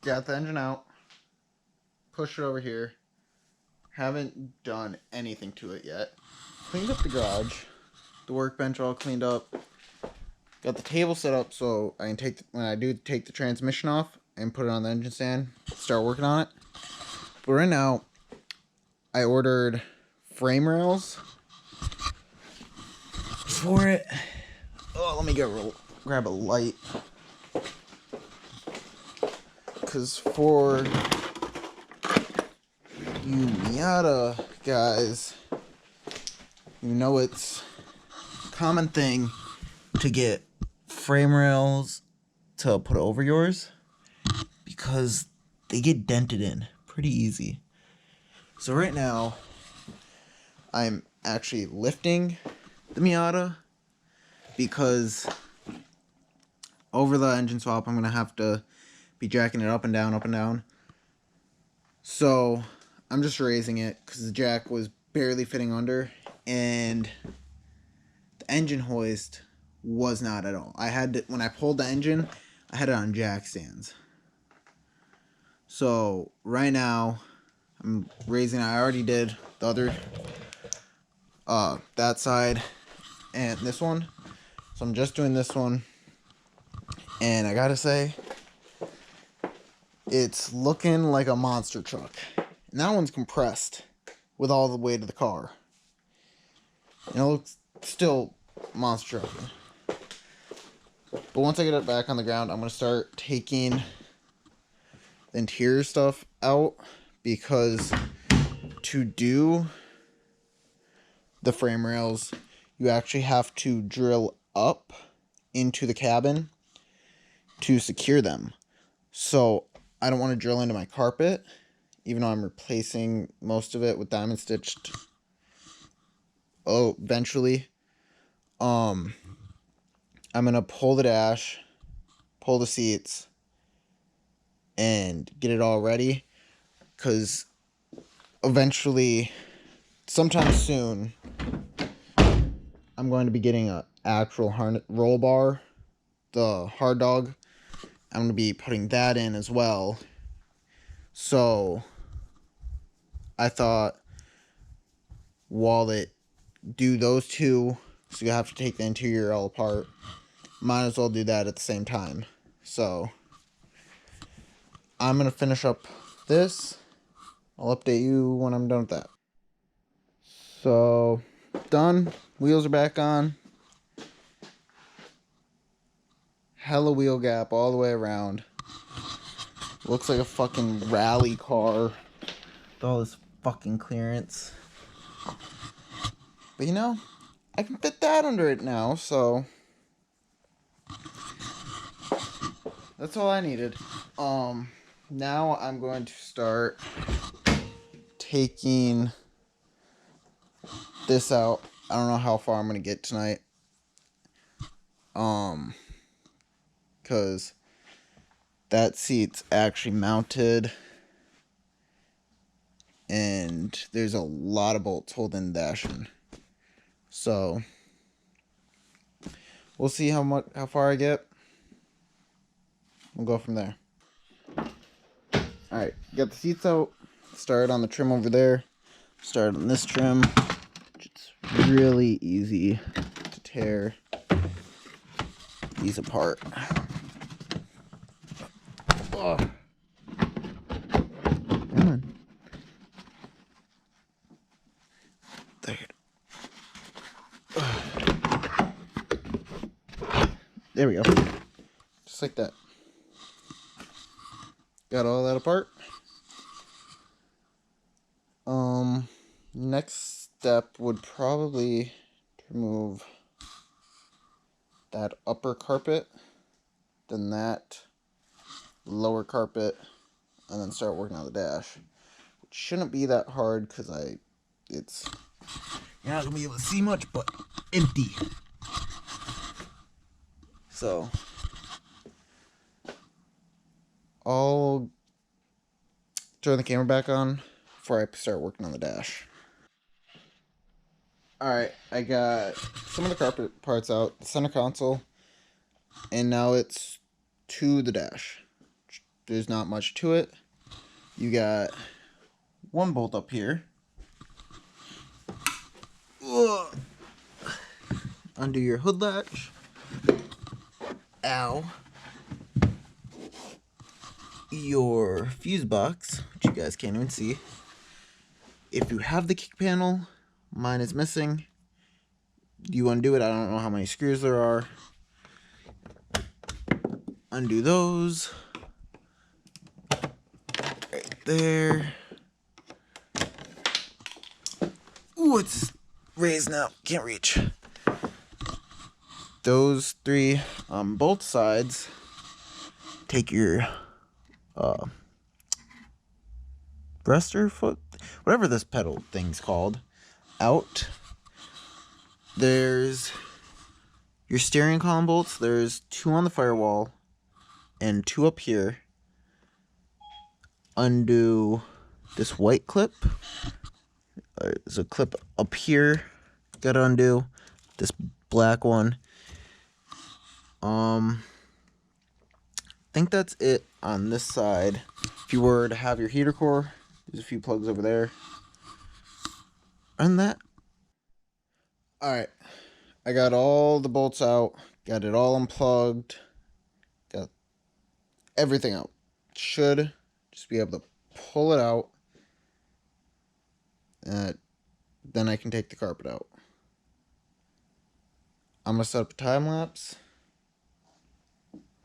got the engine out, pushed it over here. Haven't done anything to it yet. Cleaned up the garage, the workbench all cleaned up. Got the table set up so I can take when I do take the transmission off and put it on the engine stand, start working on it. But right now, I ordered frame rails for it. Oh, let me grab a light. Because for you Miata guys, you know it's a common thing to get frame rails to put over yours because they get dented in pretty easy. So right now, I'm actually lifting the Miata because over the engine swap, I'm going to have to be jacking it up and down, up and down. So I'm just raising it because the jack was barely fitting under and the engine hoist was not at all. I had to, when I pulled the engine, I had it on jack stands. So right now, I'm raising. I already did the other, that side and this one. So I'm just doing this one. And I gotta say, it's looking like a monster truck. And that one's compressed with all the weight of the car. And it looks still monster truck. But once I get it back on the ground, I'm gonna start taking the interior stuff out because to do the frame rails, you actually have to drill up into the cabin to secure them. So I don't want to drill into my carpet, even though I'm replacing most of it with diamond stitched. Oh, eventually. I'm gonna pull the dash, pull the seats, and get it all ready. Cause eventually, sometime soon, I'm going to be getting an actual roll bar, the hard dog. I'm going to be putting that in as well. So I thought while it do those two, so you have to take the interior all apart, might as well do that at the same time. So I'm going to finish up this. I'll update you when I'm done with that. So done. Wheels are back on. Hella wheel gap all the way around. Looks like a fucking rally car with all this fucking clearance. But you know, I can fit that under it now, so that's all I needed. Now I'm going to start taking this out. I don't know how far I'm gonna get tonight. Cause that seat's actually mounted and there's a lot of bolts holding the dash in. So we'll see how far I get. We'll go from there. Alright, got the seats out. Started on the trim over there. Started on this trim. It's really easy to tear these apart. Oh. Come on. There we go. Just like that. Got all that apart. Next step would probably remove that upper carpet, then that lower carpet, and then start working on the dash. It shouldn't be that hard because it's you're not gonna be able to see much, but empty. So I'll turn the camera back on before I start working on the dash. Alright, I got some of the carpet parts out, the center console, and now it's to the dash. there's not much to it. You got one bolt up here. Ugh. Undo your hood latch. Ow. Your fuse box, which you guys can't even see. If you have the kick panel, mine is missing. You undo it. I don't know how many screws there are. Undo those. Right there. Ooh, it's raised now. Can't reach. Those three on both sides. Take your breaster foot, whatever this pedal thing's called, out. There's your steering column bolts. There's 2 on the firewall and 2 up here. Undo this white clip. There's a clip up here. Gotta undo this black one. I think that's it on this side. If you were to have your heater core, there's a few plugs over there. And that. Alright. I got all the bolts out. Got it all unplugged. Got everything out. Should just be able to pull it out. Then I can take the carpet out. I'm going to set up a time lapse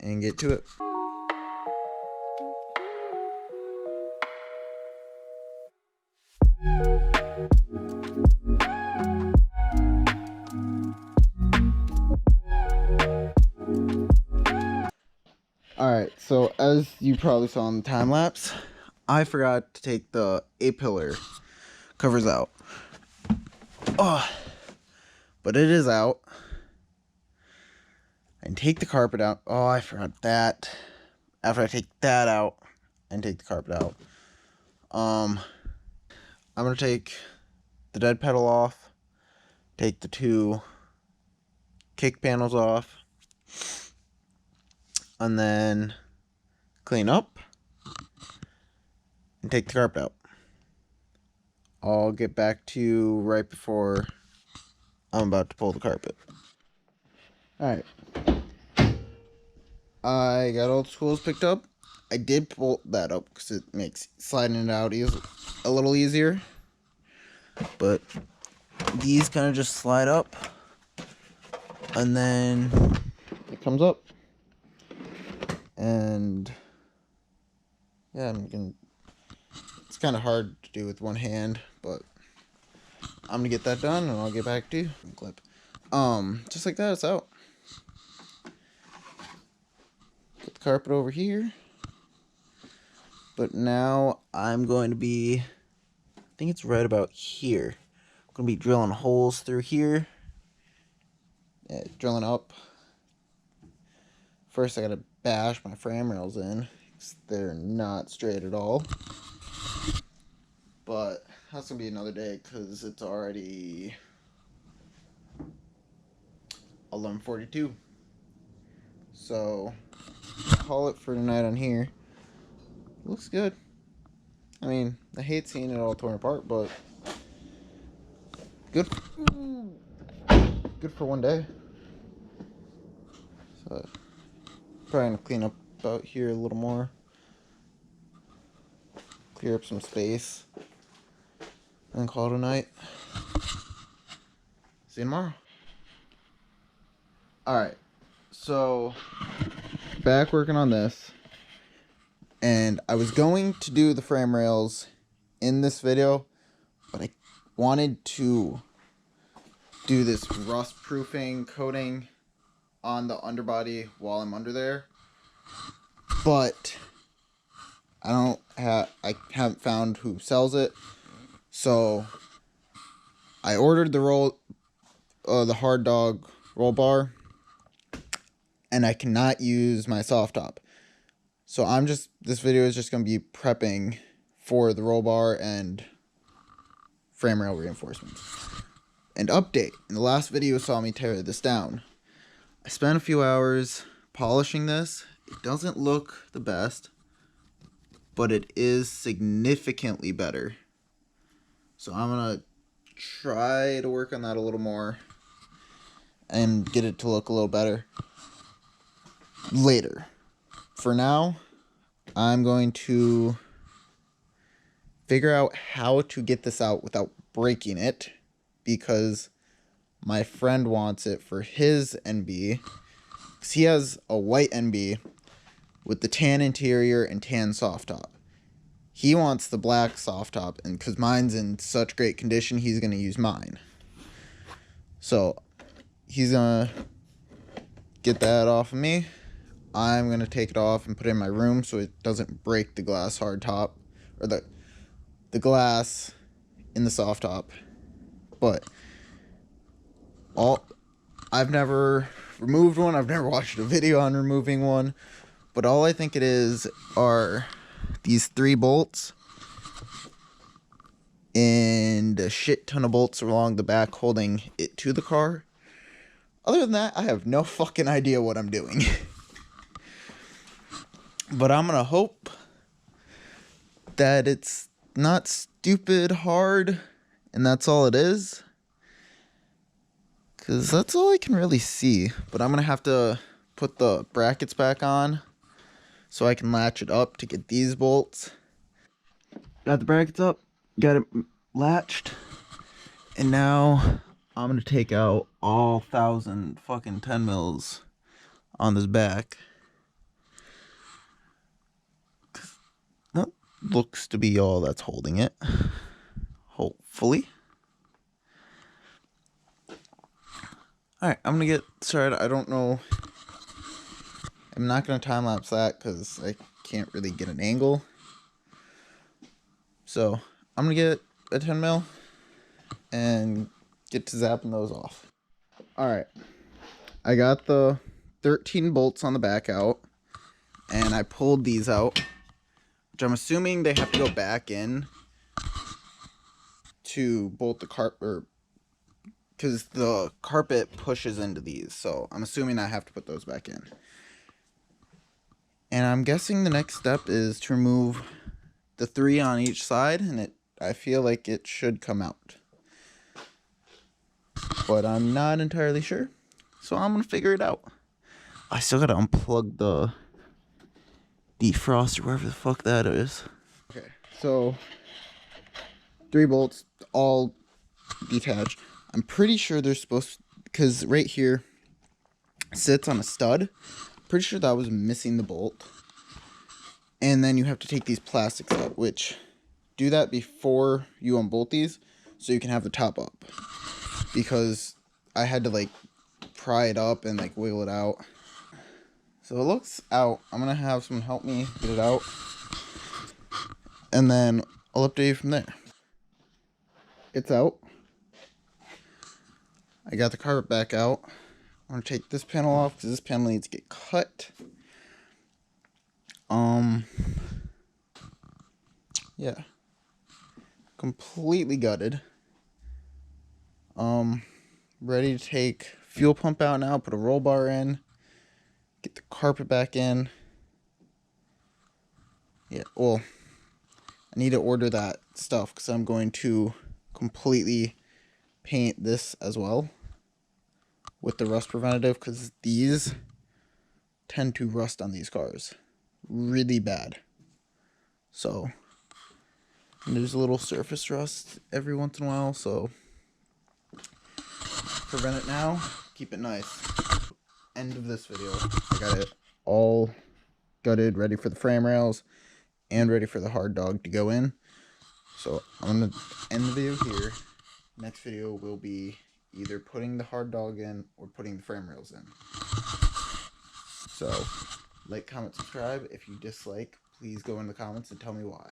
and get to it. Alright, so as you probably saw in the time lapse, I forgot to take the A-pillar covers out. Oh, but it is out. And take the carpet out. Oh, I forgot that. After I take that out and take the carpet out, I'm gonna take the dead pedal off, take the 2 kick panels off, and then clean up and take the carpet out. I'll get back to you right before I'm about to pull the carpet. Alright. I got all the tools picked up. I did pull that up because it makes sliding it out a little easier. But these kind of just slide up. And then it comes up. And yeah, it's kind of hard to do with one hand, but I'm gonna get that done and I'll get back to you. Clip. Just like that, it's out. Put the carpet over here. But now I'm going to be, I think it's right about here. I'm going to be drilling holes through here. Yeah, drilling up. First I got to bash my frame rails in, because they're not straight at all. But that's going to be another day, because it's already 11:42. So, call it for tonight on here. Looks good. I mean, I hate seeing it all torn apart, but good for one day. So, probably gonna clean up out here a little more. Clear up some space. And call it a night. See you tomorrow. Alright. So, back working on this. And I was going to do the frame rails in this video, but I wanted to do this rust proofing coating on the underbody while I'm under there. But I haven't found who sells it. So I ordered the hard dog roll bar, and I cannot use my soft top. So this video is just going to be prepping for the roll bar and frame rail reinforcements. And update, in the last video you saw me tear this down. I spent a few hours polishing this. It doesn't look the best, but it is significantly better. So I'm going to try to work on that a little more and get it to look a little better later. For now, I'm going to figure out how to get this out without breaking it, because my friend wants it for his NB. Because he has a white NB with the tan interior and tan soft top. He wants the black soft top, and because mine's in such great condition, he's going to use mine. So he's going to get that off of me. I'm going to take it off and put it in my room so it doesn't break the glass hard top, or the glass in the soft top. But I've never removed one. I've never watched a video on removing one. But all I think it is are these 3 bolts and a shit ton of bolts along the back holding it to the car. Other than that, I have no fucking idea what I'm doing. But I'm going to hope that it's not stupid hard and that's all it is. Because that's all I can really see. But I'm going to have to put the brackets back on so I can latch it up to get these bolts. Got the brackets up, got it latched, and now I'm going to take out all 1,000 fucking 10 mils on this back. That looks to be all that's holding it. Hopefully. Alright, I'm going to get started. I don't know. I'm not going to time lapse that because I can't really get an angle. So I'm going to get a 10 mil and get to zapping those off. Alright. I got the 13 bolts on the back out, and I pulled these out, which I'm assuming they have to go back in to bolt the carpet, because the carpet pushes into these, so I'm assuming I have to put those back in. And I'm guessing the next step is to remove the 3 on each side, and I feel like it should come out. But I'm not entirely sure, so I'm going to figure it out. I still got to unplug the defroster, wherever the fuck that is. Okay, so 3 bolts, all detached. I'm pretty sure they're supposed to, because right here sits on a stud. Pretty sure that was missing the bolt. And then you have to take these plastics out, which do that before you unbolt these so you can have the top up. Because I had to like pry it up and like wiggle it out. So it looks out. I'm going to have someone help me get it out. And then I'll update you from there. It's out. I got the carpet back out. I'm going to take this panel off because this panel needs to get cut. Yeah. Completely gutted. Ready to take fuel pump out now, put a roll bar in, get the carpet back in. Yeah, well, I need to order that stuff because I'm going to completely paint this as well with the rust preventative, because these tend to rust on these cars really bad. So there's a little surface rust every once in a while, so prevent it now, keep it nice. End of this video. I got it all gutted, ready for the frame rails and ready for the hard dog to go in. So I'm going to end the video here. Next video will be either putting the hard dog in or putting the frame rails in. So like, comment, subscribe. If you dislike, please go in the comments and tell me why.